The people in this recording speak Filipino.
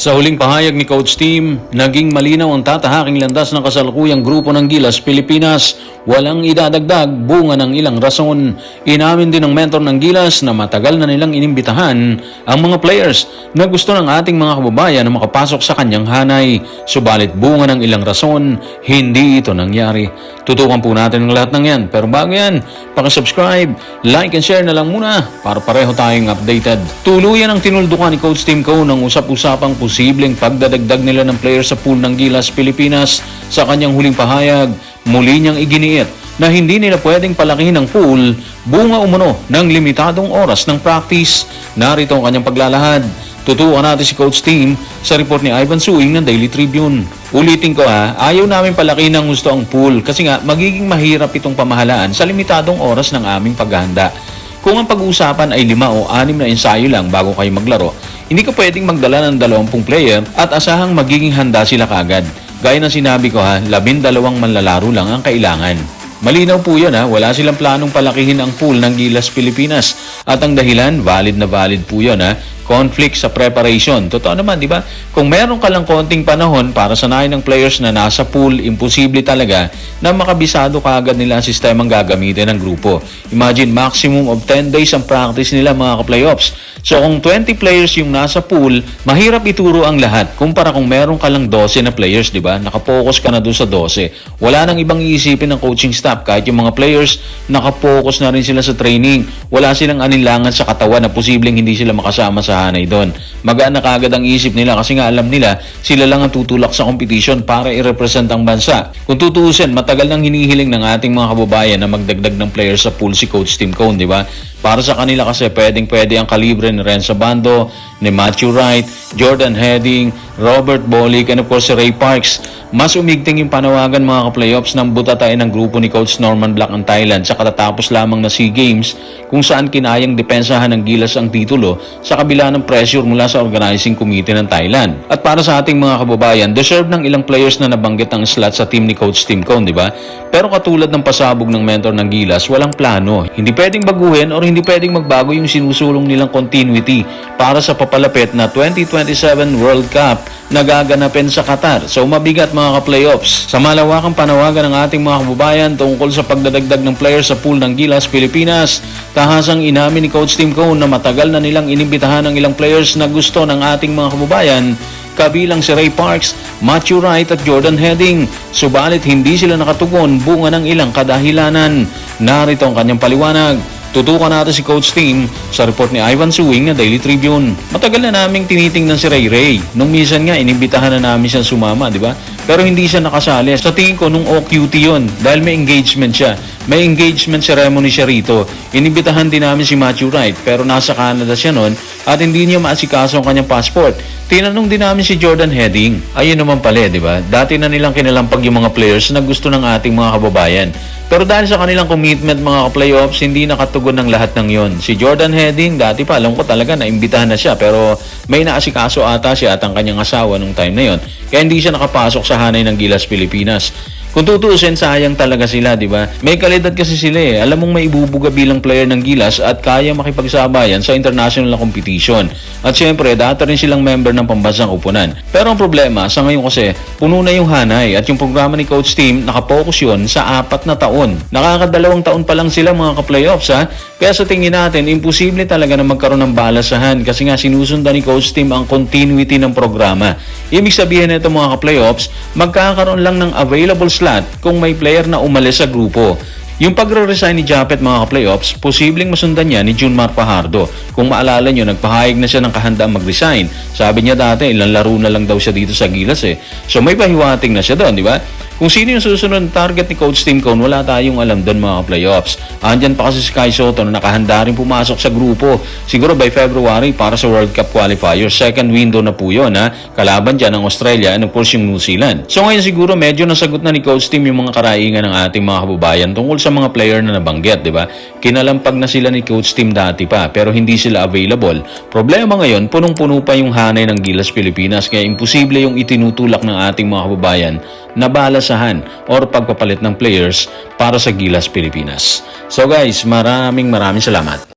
Sa huling pahayag ni Coach Tim, naging malinaw ang tatahaking landas ng kasalukuyang grupo ng Gilas Pilipinas. Walang idadagdag, bunga ng ilang rason. Inamin din ng mentor ng Gilas na matagal na nilang inimbitahan ang mga players na gusto ng ating mga kababayan na makapasok sa kanyang hanay. Subalit bunga ng ilang rason, hindi ito nangyari. Tutukan po natin ang lahat ng yan. Pero bago yan, pakisubscribe, like and share na lang muna para pareho tayong updated. Tuluyan ang tinuldukan ni Coach Tim Cone ng usap-usapang posibleng pagdadagdag nila ng player sa pool ng Gilas Pilipinas. Sa kanyang huling pahayag, muli niyang iginiit na hindi nila pwedeng palakihin ang pool bunga umano ng limitadong oras ng practice. Narito ang kanyang paglalahad. Tutukan natin si Coach Tim sa report ni Ivan Suing ng Daily Tribune. Ulitin ko ayaw namin palakihin ng gusto ang pool kasi nga magiging mahirap itong pamahalaan sa limitadong oras ng aming paghahanda. Kung ang pag-uusapan ay 5 o 6 na ensayo lang bago kayo maglaro, hindi ka pwedeng magdala ng 20 player at asahang magiging handa sila kagad. Gaya ng sinabi ko 12 manlalaro lang ang kailangan. Malinaw po yun wala silang planong palakihin ang pool ng Gilas Pilipinas. At ang dahilan, valid na valid po yun conflict sa preparation. Totoo naman, di ba? Kung meron ka lang konting panahon para sanayin ng players na nasa pool, imposible talaga na makabisado kaagad nila ang sistemang gagamitin ng grupo. Imagine, maximum of 10 days ang practice nila mga ka-playoffs. So kung 20 players yung nasa pool, mahirap ituro ang lahat. Kumpara kung meron ka lang 12 na players, di ba? Nakapokus ka na doon sa 12. Wala nang ibang iisipin ng coaching staff. Kahit yung mga players, nakapokus na rin sila sa training. Wala silang aninlangan sa katawan na posibleng hindi sila makasama sa hanay doon. Magaan na kagad ang isip nila kasi nga alam nila sila lang ang tutulak sa competition para i-represent ang bansa. Kung tutuusin, matagal nang hinihiling ng ating mga kababayan na magdagdag ng players sa pool si Coach Tim Cone, di ba? Para sa kanila kasi pwedeng-pwede ang kalibre ni Renzo Bando, ni Matthew Wright, Jordan Heading, Robert Bolick, and of course si Ray Parks. Mas umigting yung panawagan mga ka-playoffs ng butatain ng grupo ni Coach Norman Black ang Thailand sa katatapos lamang na SEA Games kung saan kinayang depensahan ng Gilas ang titulo sa kabila ng pressure mula sa organizing committee ng Thailand. At para sa ating mga kababayan, deserve ng ilang players na nabanggit ang slot sa team ni Coach Tim Cone, di ba? Pero katulad ng pasabog ng mentor ng Gilas, walang plano. Hindi pwedeng baguhin o hindi pwedeng magbago yung sinusulong nilang continuity para sa papalapit na 2027 World Cup na gaganapin sa Qatar. So mabigat mga ka-playoffs. Sa malawakang panawagan ng ating mga kababayan tungkol sa pagdadagdag ng players sa pool ng Gilas Pilipinas, tahasang inamin ni Coach Tim Cone na matagal na nilang inimbitahan ng ilang players na gusto ng ating mga kababayan, kabilang si Ray Parks, Matthew Wright at Jordan Heading. Subalit hindi sila nakatugon bunga ng ilang kadahilanan. Narito ang kanyang paliwanag. Tutukan natin si Coach Tim sa report ni Ivan Suing ng Daily Tribune. Matagal na naming tinitingnan si Ray. Nung minsan nga, inimbitahan na namin siya sumama, di ba? Pero hindi siya nakasali. Sa tingin ko, nung OQT yun, dahil may engagement siya. May engagement ceremony siya rito. Inimbitahan din namin si Matthew Wright, pero nasa Canada siya noon at hindi niya maasikaso ang kanyang passport. Tinanong din namin si Jordan Heading. Ayun naman pala, di ba? Dati na nilang kinalampag yung mga players na gusto ng ating mga kababayan. Pero dahil sa kanilang commitment mga ka-playoffs, hindi nakatugon ng lahat ng yon. Si Jordan Heading, dati pa alam ko talaga na imbitahan na siya pero may naasikaso ata siya at ang kanyang asawa nung time na yon. Kaya hindi siya nakapasok sa hanay ng Gilas Pilipinas. Kung tutuusin, sayang talaga sila, di ba? May kalidad kasi sila Alam mong may ibubuga bilang player ng Gilas at kaya makipagsabayan sa international na competition. At syempre, dati rin silang member ng pambansang kupunan. Pero ang problema, sa ngayon kasi, puno na yung hanay at yung programa ni Coach Tim, nakapokus yun sa 4 na taon. Nakaka2 taon pa lang sila mga ka-playoffs Kaya sa tingin natin, imposible talaga na magkaroon ng balasahan kasi nga sinusundan ni Coach Tim ang continuity ng programa. Ibig sabihin nito mga ka-playoffs, magkakaroon lang ng available slot kung may player na umalis sa grupo. Yung pagre-resign ni Japet mga ka-playoffs, posibleng masundan niya ni Junmar Fajardo. Kung maalala nyo, nagpahayag na siya ng kahandang mag-resign. Sabi niya dati, ilang laro na lang daw siya dito sa Gilas So may pahiwating na siya doon, di ba? Kung sino yung susunod target ni Coach Tim Cone, wala tayong alam doon mga playoffs. Andyan pa kasi si Kai Soto na nakahanda rin pumasok sa grupo. Siguro by February para sa World Cup qualifier. Second window na po yun Kalaban dyan ang Australia and of course yung New Zealand. So ngayon siguro medyo nasagot na ni Coach Tim yung mga karaingan ng ating mga kababayan tungkol sa mga player na nabanggit, di ba? Kinalampag na sila ni Coach Tim dati pa pero hindi sila available. Problema ngayon, punong-puno pa yung hanay ng Gilas Pilipinas kaya imposible yung itinutulak ng ating mga kababayan na balasahan or pagpapalit ng players para sa Gilas Pilipinas. So guys, maraming salamat.